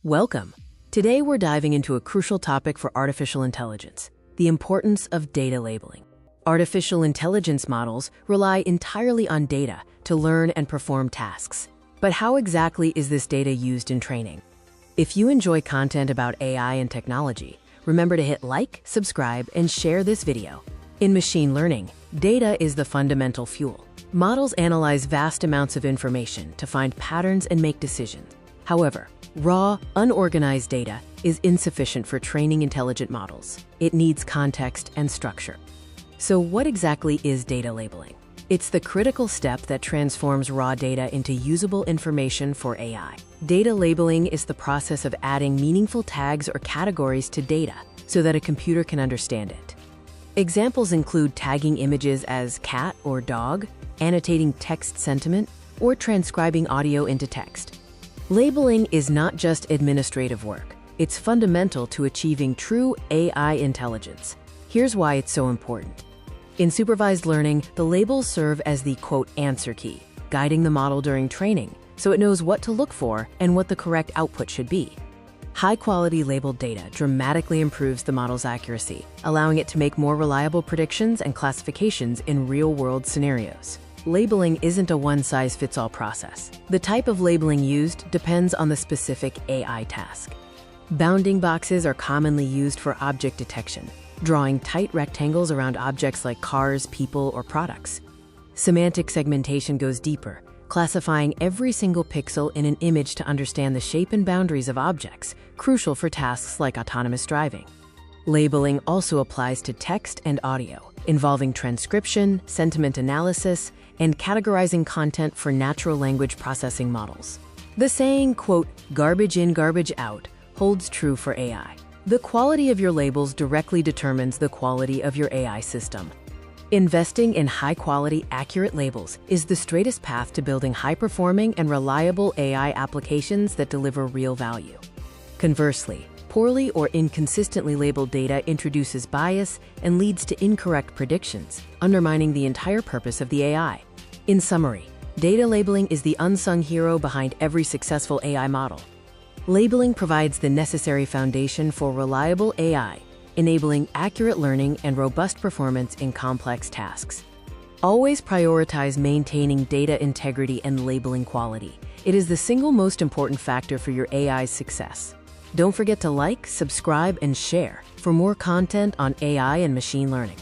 Welcome. Today we're diving into a crucial topic for artificial intelligence, the importance of data labeling. Artificial intelligence models rely entirely on data to learn and perform tasks. But how exactly is this data used in training? If you enjoy content about AI and technology, remember to hit like, subscribe, and share this video. In machine learning, data is the fundamental fuel. Models analyze vast amounts of information to find patterns and make decisions. However, raw, unorganized data is insufficient for training intelligent models. It needs context and structure. So what exactly is data labeling? It's the critical step that transforms raw data into usable information for AI. Data labeling is the process of adding meaningful tags or categories to data so that a computer can understand it. Examples include tagging images as cat or dog, annotating text sentiment, or transcribing audio into text. Labeling is not just administrative work. It's fundamental to achieving true AI intelligence. Here's why it's so important. In supervised learning, the labels serve as the quote answer key, guiding the model during training so it knows what to look for and what the correct output should be. High-quality labeled data dramatically improves the model's accuracy, allowing it to make more reliable predictions and classifications in real-world scenarios. Labeling isn't a one-size-fits-all process. The type of labeling used depends on the specific AI task. Bounding boxes are commonly used for object detection, drawing tight rectangles around objects like cars, people, or products. Semantic segmentation goes deeper, classifying every single pixel in an image to understand the shape and boundaries of objects, crucial for tasks like autonomous driving. Labeling also applies to text and audio, involving transcription, sentiment analysis, and categorizing content for natural language processing models. The saying, quote, garbage in, garbage out, holds true for AI. The quality of your labels directly determines the quality of your AI system. Investing in high-quality, accurate labels is the straightest path to building high-performing and reliable AI applications that deliver real value. Conversely, poorly or inconsistently labeled data introduces bias and leads to incorrect predictions, undermining the entire purpose of the AI. In summary, data labeling is the unsung hero behind every successful AI model. Labeling provides the necessary foundation for reliable AI, enabling accurate learning and robust performance in complex tasks. Always prioritize maintaining data integrity and labeling quality. It is the single most important factor for your AI's success. Don't forget to like, subscribe, and share for more content on AI and machine learning.